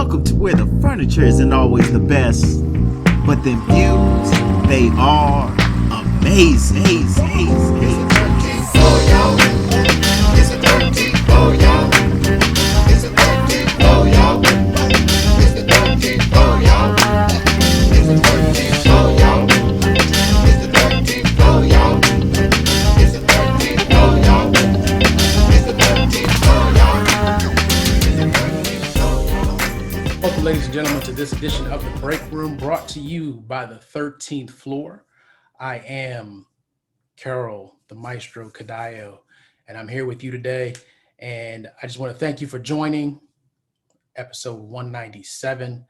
Welcome to where the furniture isn't always the best, but them views, they are amazing. It's a 13 for y'all. It's a 13 for y'all. It's a 13 for y'all. It's a 13 for y'all. It's a 13 for y'all. It's a 13 for y'all. It's a 13 for y'all. It's a 13 for y'all. Welcome, ladies and gentlemen, to this edition of The Break Room, brought to you by the 13th Floor. I am Kerrol, the Maestro Cadillo, and I'm here with you today. And I just want to thank you for joining episode 197.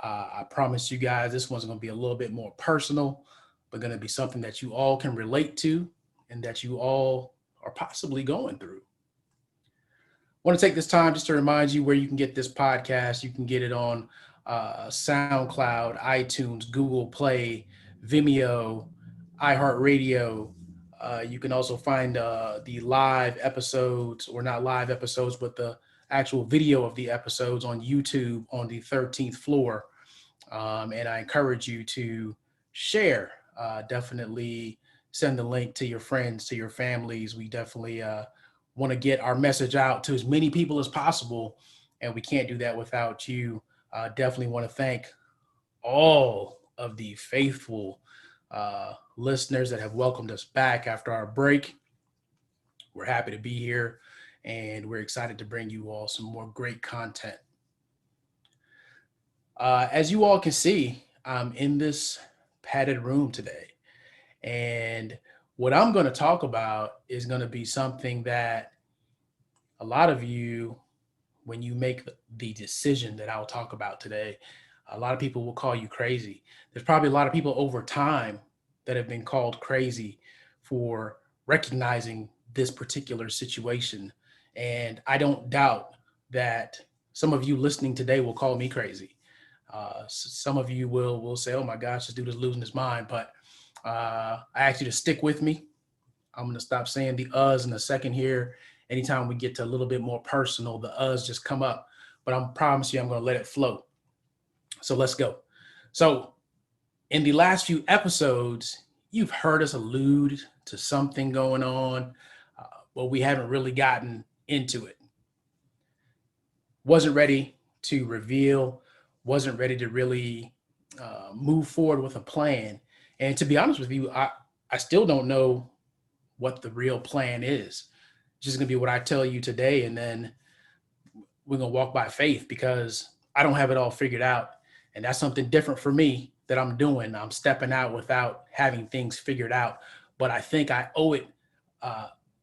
I promise you guys this one's going to be a little bit more personal, but going to be something that you all can relate to and that you all are possibly going through. I want to take this time just to remind you where you can get this podcast. You can get it on SoundCloud, iTunes, Google Play, Vimeo, iHeartRadio. You can also find the live episodes, or not live episodes, but the actual video of the episodes on YouTube on the 13th Floor. And I encourage you to share. Definitely send the link to your friends, to your families. We definitely want to get our message out to as many people as possible, and we can't do that without you. Definitely want to thank all of the faithful listeners that have welcomed us back after our break. We're happy to be here, and we're excited to bring you all some more great content. As you all can see, I'm in this padded room today, and what I'm going to talk about is going to be something that a lot of you, when you make the decision that I'll talk about today, a lot of people will call you crazy. There's probably a lot of people over time that have been called crazy for recognizing this particular situation. And I don't doubt that some of you listening today will call me crazy. Some of you will say, oh my gosh, this dude is losing his mind. But I ask you to stick with me. I'm going to stop saying the uhs in a second here. Anytime we get to a little bit more personal, the uhs just come up. But I promise you, I'm going to let it flow. So let's go. So in the last few episodes, you've heard us allude to something going on, but we haven't really gotten into it. Wasn't ready to reveal, wasn't ready to really move forward with a plan. And to be honest with you, I still don't know what the real plan is. It's just going to be what I tell you today, and then we're going to walk by faith, because I don't have it all figured out. And that's something different for me that I'm doing. I'm stepping out without having things figured out. But I think I owe it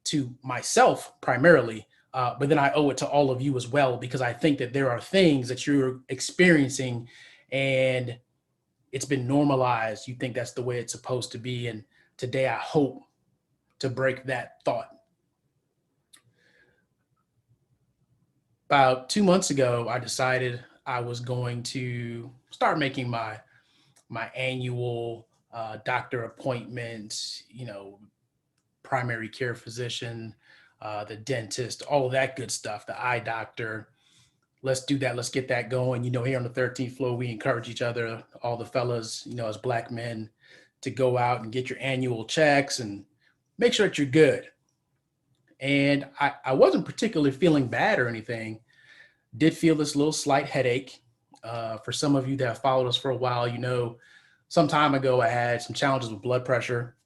to myself primarily, but then I owe it to all of you as well, because I think that there are things that you're experiencing and it's been normalized. You think that's the way it's supposed to be. And today I hope to break that thought. About 2 months ago, I decided I was going to start making my annual doctor appointments, primary care physician, the dentist, all of that good stuff, the eye doctor. Let's do that. Let's get that going. Here on the 13th floor, we encourage each other, all the fellas, as Black men, to go out and get your annual checks and make sure that you're good. And I wasn't particularly feeling bad or anything. Did feel this little slight headache. For some of you that have followed us for a while, some time ago I had some challenges with blood pressure,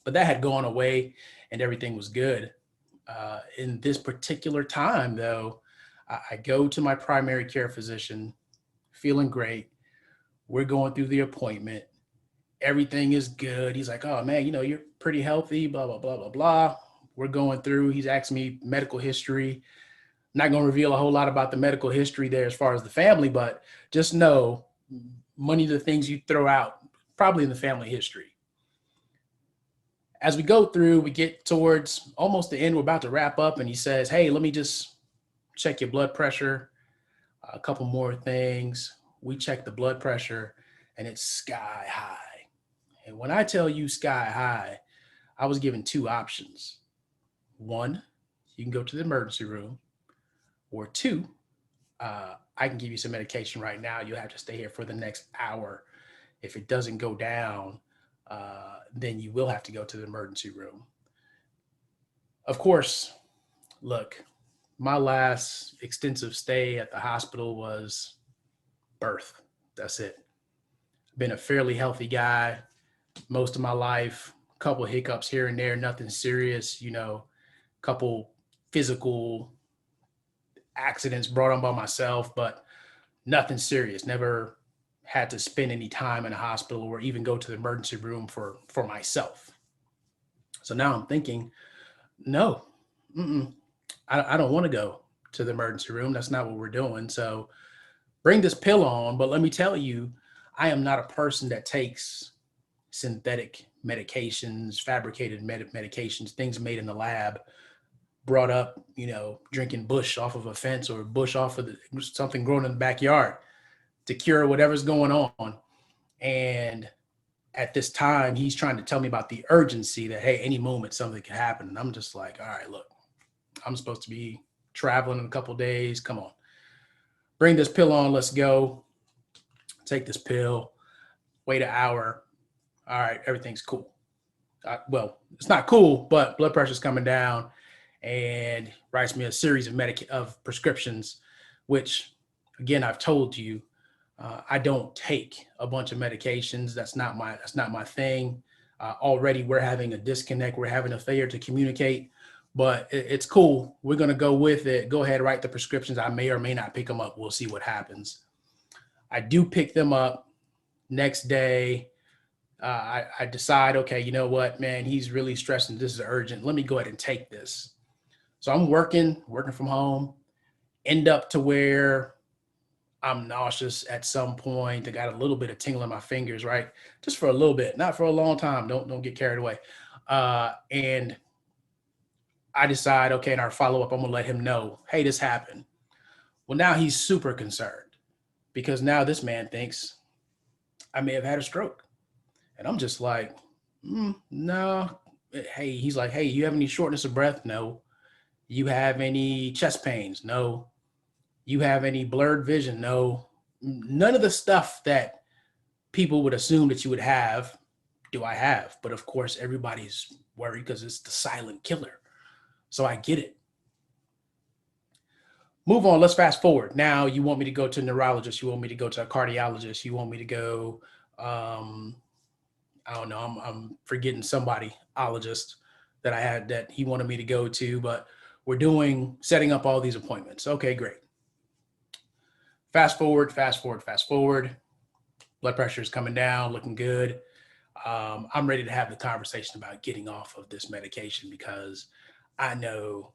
but that had gone away and everything was good. In this particular time, though, I go to my primary care physician, feeling great. We're going through the appointment. Everything is good. He's like, oh man, you're pretty healthy, blah, blah, blah, blah, blah. We're going through. He's asking me medical history. Not going to reveal a whole lot about the medical history there as far as the family, but just know many of the things you throw out, probably in the family history. As we go through, we get towards almost the end. We're about to wrap up, and he says, hey, let me just check your blood pressure. A couple more things. We check the blood pressure, and it's sky high. And when I tell you sky high, I was given two options. One, you can go to the emergency room, or two, I can give you some medication right now. You'll have to stay here for the next hour. If it doesn't go down, then you will have to go to the emergency room. Of course, look, my last extensive stay at the hospital was birth. That's it. Been a fairly healthy guy most of my life. Couple hiccups here and there, nothing serious, couple physical accidents brought on by myself, but nothing serious. Never had to spend any time in a hospital or even go to the emergency room for myself. So now I'm thinking, no, I don't want to go to the emergency room. That's not what we're doing. So bring this pill on. But let me tell you, I am not a person that takes synthetic medications, fabricated medications, things made in the lab, brought up, drinking bush off of a fence or bush off of something growing in the backyard to cure whatever's going on. And at this time, he's trying to tell me about the urgency that, hey, any moment something could happen. And I'm just like, all right, look, I'm supposed to be traveling in a couple of days. Come on, bring this pill on. Let's go. Take this pill. Wait an hour. All right, everything's cool. Well, it's not cool, but blood pressure's coming down, and writes me a series of prescriptions, which, again, I've told you, I don't take a bunch of medications. That's not my thing. Already, we're having a disconnect. We're having a failure to communicate, but it's cool. We're gonna go with it. Go ahead, write the prescriptions. I may or may not pick them up. We'll see what happens. I do pick them up. Next day, I decide, okay, you know what, man, he's really stressing. This is urgent. Let me go ahead and take this. So I'm working from home, end up to where I'm nauseous at some point. I got a little bit of tingle in my fingers, right? Just for a little bit, not for a long time. Don't get carried away. And I decide, okay, in our follow-up, I'm gonna let him know, hey, this happened. Well, now he's super concerned because now this man thinks I may have had a stroke. And I'm just like, no. Hey, he's like, hey, you have any shortness of breath? No. You have any chest pains? No. You have any blurred vision? No. None of the stuff that people would assume that you would have, do I have. But of course, everybody's worried because it's the silent killer. So I get it. Move on. Let's fast forward. Now you want me to go to a neurologist. You want me to go to a cardiologist. You want me to go, I don't know. I'm forgetting somebodyologist that I had that he wanted me to go to, but we're setting up all these appointments. Okay, great. Fast forward. Blood pressure is coming down, looking good. I'm ready to have the conversation about getting off of this medication because I know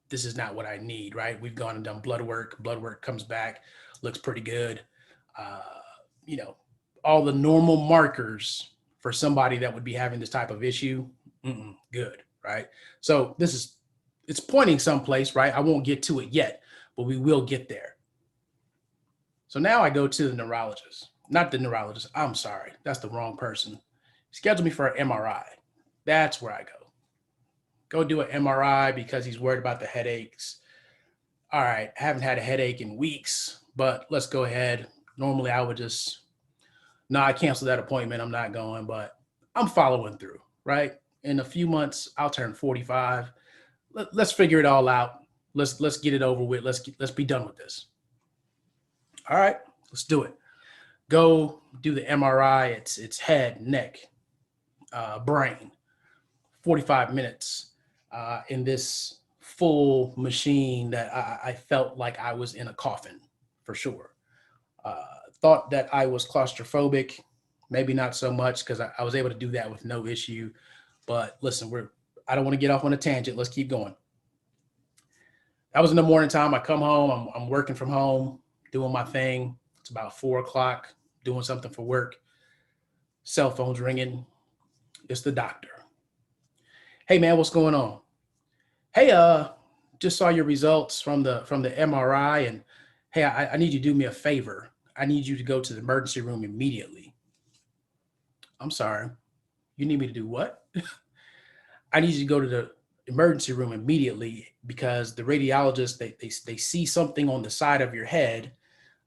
this is not what I need, right? We've gone and done blood work. Blood work comes back, looks pretty good. All the normal markers for somebody that would be having this type of issue, good, right? So it's pointing someplace, right? I won't get to it yet, but we will get there. So now I go to the neurologist, not the neurologist. I'm sorry, that's the wrong person. Schedule me for an MRI. That's where I go. Go do an MRI because he's worried about the headaches. All right, I haven't had a headache in weeks, but let's go ahead. Normally I would I canceled that appointment. I'm not going, but I'm following through, right? In a few months, I'll turn 45. Let's figure it all out. Let's get it over with. Let's be done with this. All right, let's do it. Go do the MRI. It's head, neck, brain. 45 minutes in this full machine that I felt like I was in a coffin for sure. Thought that I was claustrophobic, maybe not so much because I was able to do that with no issue. But listen, I don't want to get off on a tangent. Let's keep going. That was in the morning time. I come home. I'm working from home, doing my thing. It's about 4:00, doing something for work. Cell phone's ringing. It's the doctor. Hey man, what's going on? Hey, just saw your results from the MRI, and hey, I need you to do me a favor. I need you to go to the emergency room immediately. I'm sorry. You need me to do what? I need you to go to emergency room immediately because the radiologist, they see something on the side of your head,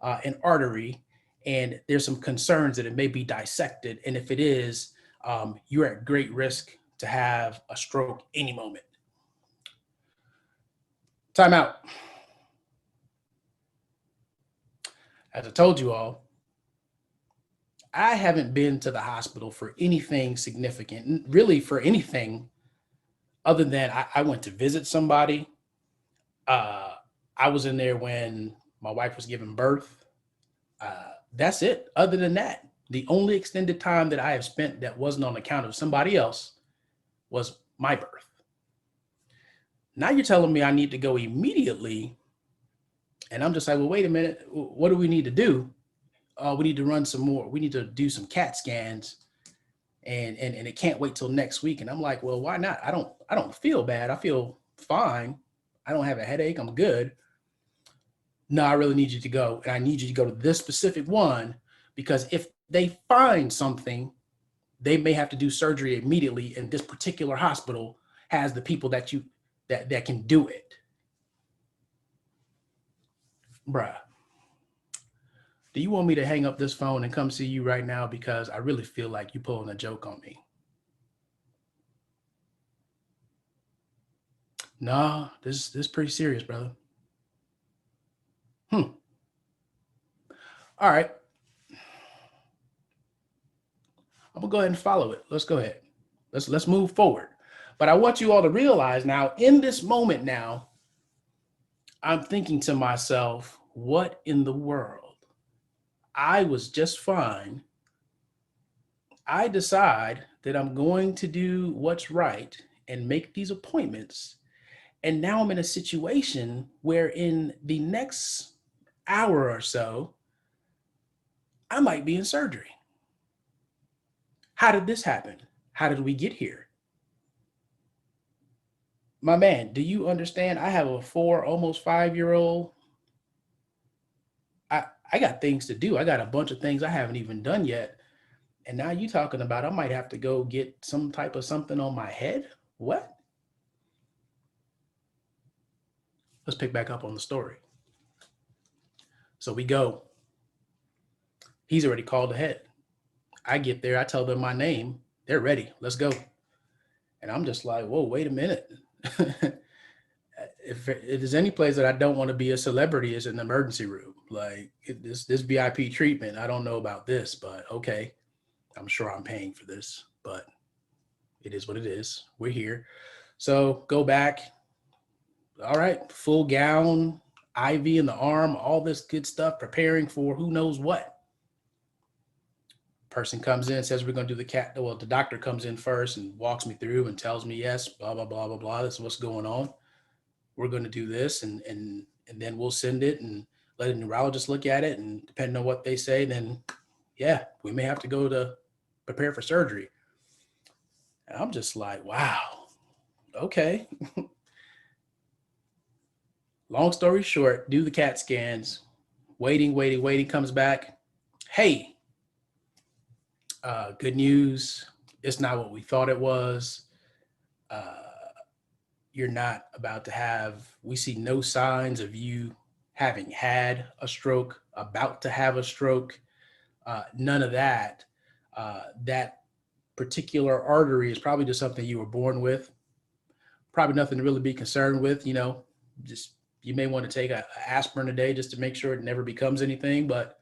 an artery, and there's some concerns that it may be dissected. And if it is, you're at great risk to have a stroke any moment. Time out. As I told you all, I haven't been to the hospital for anything significant, really for anything other than I went to visit somebody. I was in there when my wife was giving birth. That's it. Other than that, the only extended time that I have spent that wasn't on account of somebody else was my birth. Now you're telling me I need to go immediately. And I'm just like, well, wait a minute. What do we need to do? We need to run some more. We need to do some CAT scans, and it can't wait till next week. And I'm like, well, why not? I don't feel bad. I feel fine. I don't have a headache. I'm good. No, I really need you to go. And I need you to go to this specific one because if they find something, they may have to do surgery immediately. And this particular hospital has the people that can do it. Bruh, do you want me to hang up this phone and come see you right now? Because I really feel like you're pulling a joke on me. Nah, this is pretty serious, brother. All right. I'm gonna go ahead and follow it. Let's go ahead. Let's move forward. But I want you all to realize now, in this moment now, I'm thinking to myself, what in the world? I was just fine. I decide that I'm going to do what's right and make these appointments. And now I'm in a situation where in the next hour or so, I might be in surgery. How did this happen? How did we get here? My man, do you understand? I have a 4, almost 5-year-old. I got things to do. I got a bunch of things I haven't even done yet. And now you talking about I might have to go get some type of something on my head? What? Let's pick back up on the story. So we go. He's already called ahead. I get there. I tell them my name. They're ready. Let's go. And I'm just like, whoa, wait a minute. If there's any place that I don't want to be a celebrity, is in the emergency room. Like this VIP treatment, I don't know about this, but okay. I'm sure I'm paying for this, but it is what it is. We're here. So go back. All right. Full gown, IV in the arm, all this good stuff, preparing for who knows what. Person comes in, says we're going to do the CAT. Well, the doctor comes in first and walks me through and tells me, yes, blah, blah, blah, blah, blah. This is what's going on. We're going to do this, and then we'll send it and let a neurologist look at it. And depending on what they say, then yeah, we may have to go to prepare for surgery. And I'm just like, wow, okay. Long story short, do the CAT scans, waiting, comes back. Hey, good news. It's not what we thought it was. You're not about to have, we see no signs of you having had a stroke, about to have a stroke, none of that. That particular artery is probably just something you were born with. Probably nothing to really be concerned with, just you may want to take an aspirin a day just to make sure it never becomes anything, but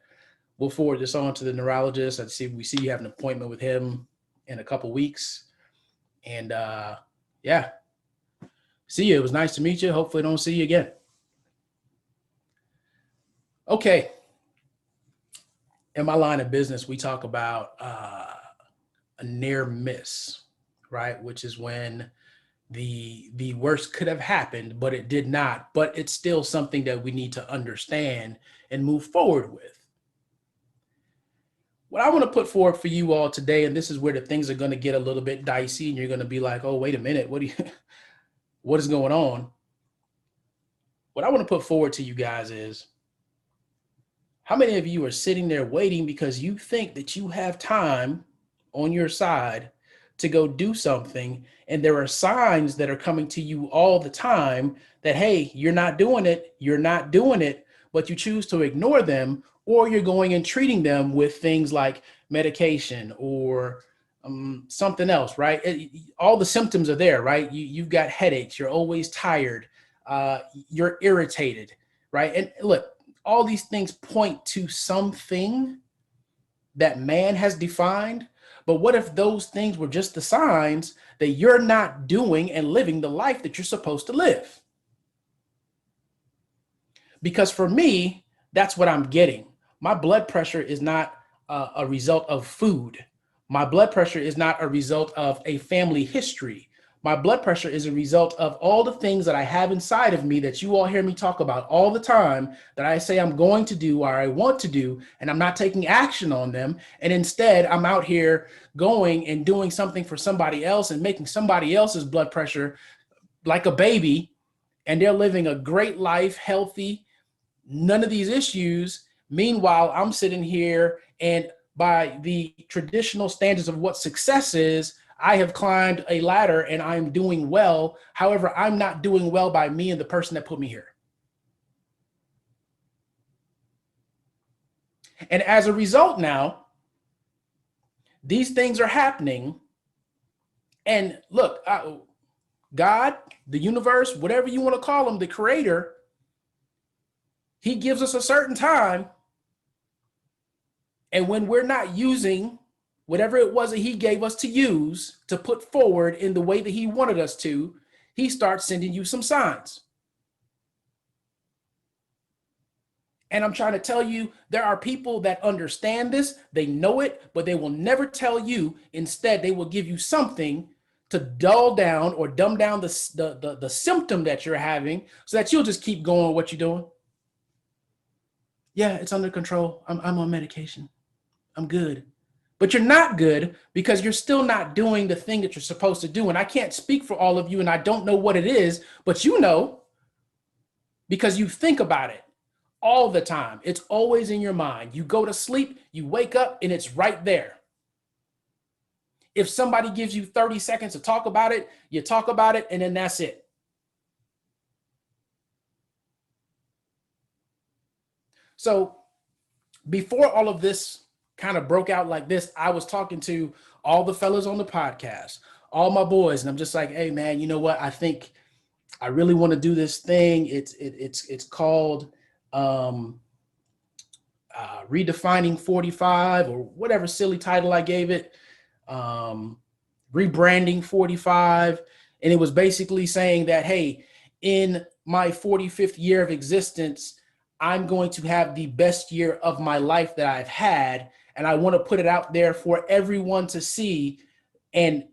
we'll forward this on to the neurologist. We see you have an appointment with him in a couple weeks. And yeah, see you. It was nice to meet you. Hopefully don't see you again. Okay. In my line of business, we talk about a near miss, right? Which is when the worst could have happened, but it did not. But it's still something that we need to understand and move forward with. What I want to put forward for you all today, and this is where the things are going to get a little bit dicey, and you're going to be like, oh, wait a minute, what is going on? What I want to put forward to you guys is, how many of you are sitting there waiting because you think that you have time on your side to go do something, and there are signs that are coming to you all the time that, hey, you're not doing it, but you choose to ignore them, or you're going and treating them with things like medication or something else, right? All the symptoms are there, right? You've got headaches, you're always tired, you're irritated, right? And look, all these things point to something that man has defined. But what if those things were just the signs that you're not doing and living the life that you're supposed to live? Because for me, that's what I'm getting. My blood pressure is not a result of food. My blood pressure is not a result of a family history. My blood pressure is a result of all the things that I have inside of me that you all hear me talk about all the time, that I say I'm going to do or I want to do, and I'm not taking action on them. And instead, I'm out here going and doing something for somebody else and making somebody else's blood pressure like a baby, and they're living a great life, healthy, none of these issues. Meanwhile, I'm sitting here, and by the traditional standards of what success is, I have climbed a ladder and I'm doing well. However, I'm not doing well by me and the person that put me here. And as a result now, these things are happening. And look, God, the universe, whatever you want to call him, the creator, he gives us a certain time. And when we're not using whatever it was that he gave us to use to put forward in the way that he wanted us to, he starts sending you some signs. And I'm trying to tell you, there are people that understand this, they know it, but they will never tell you. Instead, they will give you something to dull down or dumb down the symptom that you're having so that you'll just keep going what you're doing. Yeah, it's under control. I'm on medication. I'm good. But you're not good because you're still not doing the thing that you're supposed to do. And I can't speak for all of you, and I don't know what it is, but you know, because you think about it all the time. It's always in your mind. You go to sleep, you wake up, and it's right there. If somebody gives you 30 seconds to talk about it, you talk about it, and then that's it. So before all of this kind of broke out like this, I was talking to all the fellas on the podcast, all my boys, and I'm just like, hey man, you know what? I think I really want to do this thing. It's called Redefining 45 or whatever silly title I gave it, Rebranding 45. And it was basically saying that, hey, in my 45th year of existence, I'm going to have the best year of my life that I've had. And I want to put it out there for everyone to see and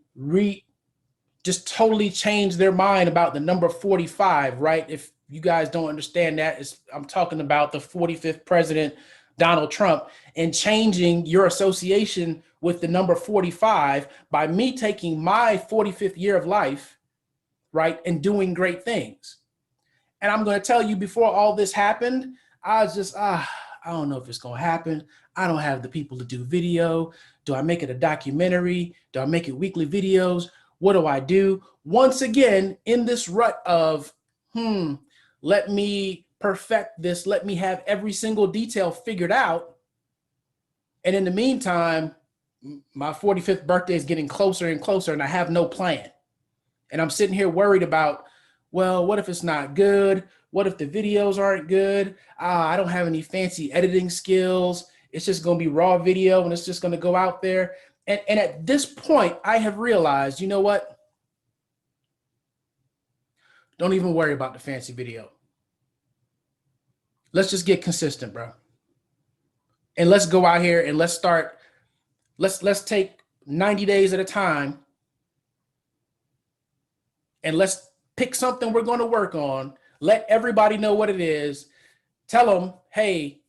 just totally change their mind about the number 45, right? If you guys don't understand that, I'm talking about the 45th president, Donald Trump, and changing your association with the number 45 by me taking my 45th year of life, right, and doing great things. And I'm going to tell you, before all this happened, I was just, I don't know if it's going to happen. I don't have the people to do video. Do I make it a documentary? Do I make it weekly videos? What do I do? Once again, in this rut of, let me perfect this. Let me have every single detail figured out. And in the meantime, my 45th birthday is getting closer and closer, and I have no plan. And I'm sitting here worried about, well, what if it's not good? What if the videos aren't good? I don't have any fancy editing skills. It's just going to be raw video, and it's just going to go out there. And at this point, I have realized, you know what? Don't even worry about the fancy video. Let's just get consistent, bro. And let's go out here and let's take 90 days at a time, and let's pick something we're going to work on. Let everybody know what it is. Tell them, hey,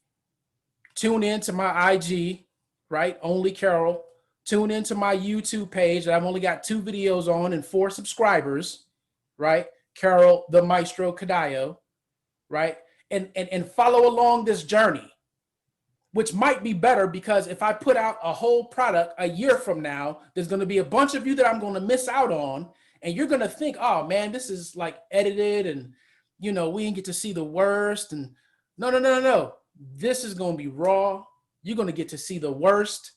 tune in to my IG, right? Only Kerrol. Tune into my YouTube page that I've only got 2 videos on and 4 subscribers, right? Kerrol the Maestro Cadillo, right? And follow along this journey. which might be better, because if I put out a whole product a year from now, there's going to be a bunch of you that I'm going to miss out on. And you're going to think, oh man, this is like edited and, we didn't get to see the worst. And no. This is going to be raw. You're going to get to see the worst.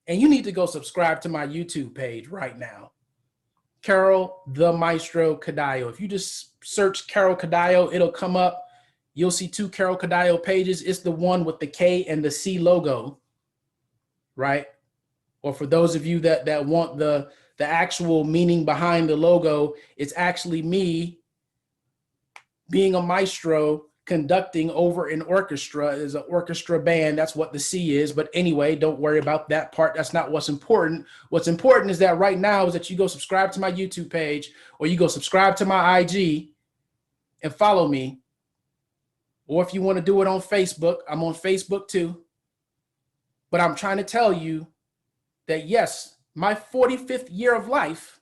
And you need to go subscribe to my YouTube page right now. Kerrol, the Maestro Cadillo. If you just search Kerrol Cadillo, it'll come up. You'll see 2 Kerrol Cadillo pages. It's the one with the K and the C logo, right? Or for those of you that want the actual meaning behind the logo, it's actually me being a maestro conducting over an orchestra. Is an orchestra band. That's what the C is. But anyway, don't worry about that part. That's not what's important. What's important is that right now is that you go subscribe to my YouTube page, or you go subscribe to my IG and follow me. Or if you want to do it on Facebook, I'm on Facebook too. But I'm trying to tell you that yes, my 45th year of life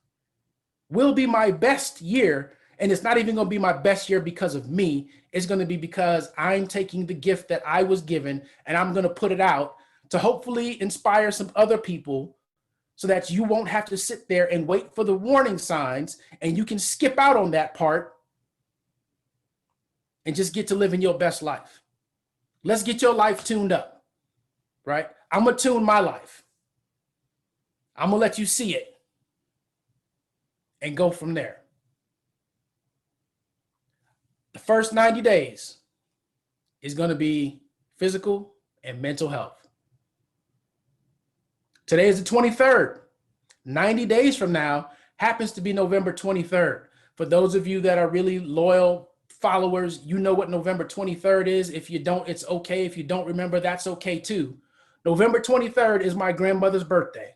will be my best year. And it's not even going to be my best year because of me. It's going to be because I'm taking the gift that I was given and I'm going to put it out to hopefully inspire some other people, so that you won't have to sit there and wait for the warning signs, and you can skip out on that part and just get to living your best life. Let's get your life tuned up, right? I'm going to tune my life. I'm going to let you see it and go from there. The first 90 days is going to be physical and mental health. Today is the 23rd. 90 days from now happens to be November 23rd. For those of you that are really loyal followers, you know what November 23rd is. If you don't, it's okay. If you don't remember, that's okay too. November 23rd is my grandmother's birthday.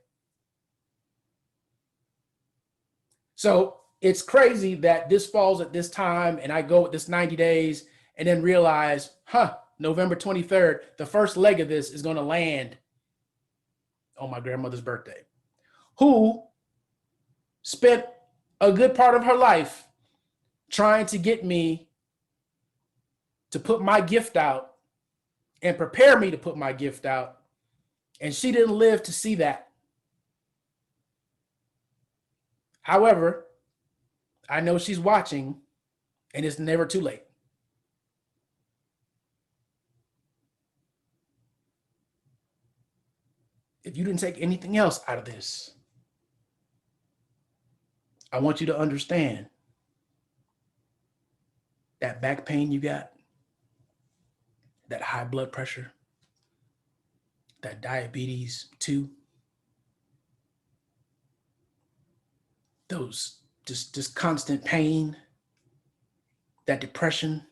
So it's crazy that this falls at this time and I go with this 90 days and then realize, November 23rd, the first leg of this is going to land on my grandmother's birthday, who spent a good part of her life trying to get me to put my gift out and prepare me to put my gift out. And she didn't live to see that. However, I know she's watching, and it's never too late. If you didn't take anything else out of this, I want you to understand that back pain you got, that high blood pressure, that diabetes too, those just constant pain, that depression,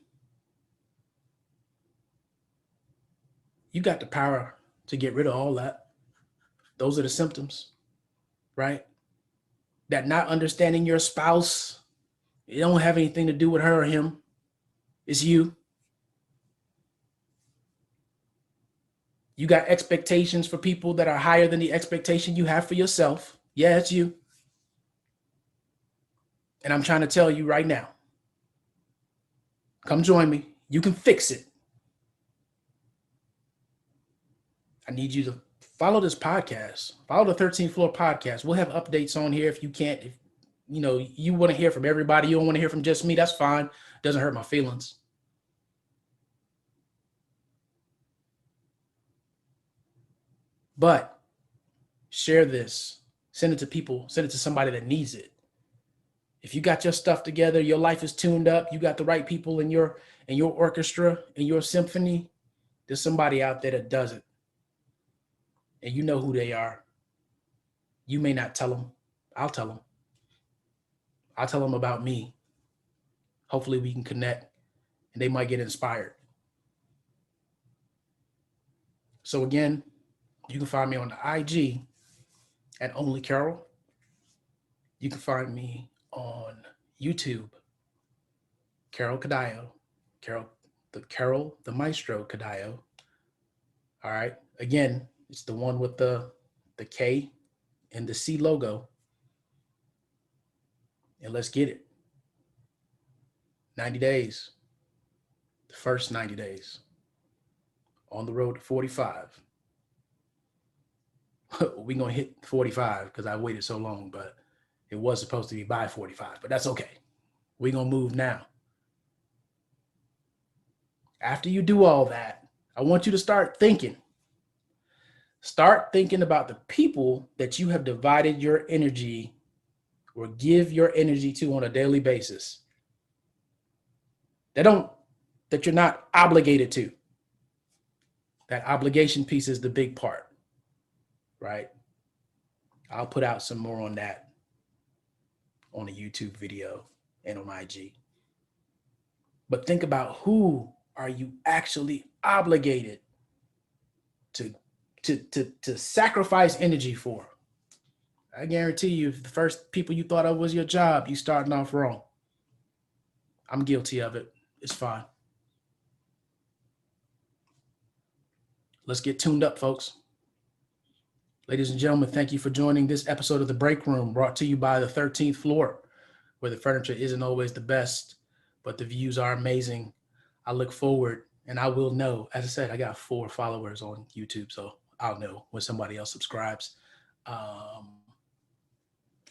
you got the power to get rid of all that. Those are the symptoms, right? That not understanding your spouse, it don't have anything to do with her or him. It's you. You got expectations for people that are higher than the expectation you have for yourself. Yeah, it's you. And I'm trying to tell you right now, come join me. You can fix it. I need you to follow this podcast. Follow the 13th Floor podcast. We'll have updates on here if you can't. If you want to hear from everybody, you don't want to hear from just me, that's fine. Doesn't hurt my feelings. But share this. Send it to people. Send it to somebody that needs it. If you got your stuff together, your life is tuned up, you got the right people in your orchestra, in your symphony, there's somebody out there that does it. And you know who they are. You may not tell them. I'll tell them. I'll tell them about me. Hopefully we can connect and they might get inspired. So again, you can find me on the IG at Only Kerrol. You can find me on YouTube, Kerrol Cadillo, Kerrol, the Maestro Cadillo. All right. Again, it's the one with the K and the C logo. And let's get it. 90 days. The first 90 days on the road to 45. We're going to hit 45 because I waited so long, but it was supposed to be by 45, but that's okay. We're going to move now. After you do all that, I want you to start thinking. Start thinking about the people that you have divided your energy or give your energy to on a daily basis. That you're not obligated to. That obligation piece is the big part, right? I'll put out some more on that on a YouTube video and on IG. But think about, who are you actually obligated to sacrifice energy for? I guarantee you, if the first people you thought of was your job, you starting off wrong. I'm guilty of it. It's fine. Let's get tuned up, folks. Ladies and gentlemen, thank you for joining this episode of The Break Room, brought to you by the 13th Floor, where the furniture isn't always the best, but the views are amazing. I look forward, and I will know. As I said, I got 4 followers on YouTube, so I'll know when somebody else subscribes.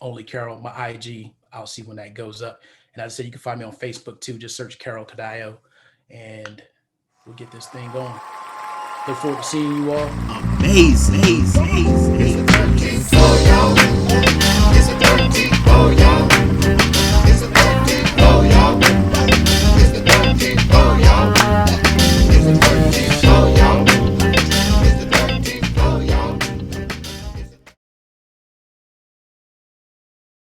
Only Kerrol, my IG, I'll see when that goes up. And as I said, you can find me on Facebook too. Just search Kerrol Cadillo, and we'll get this thing going. Look forward to seeing you all. Amazing.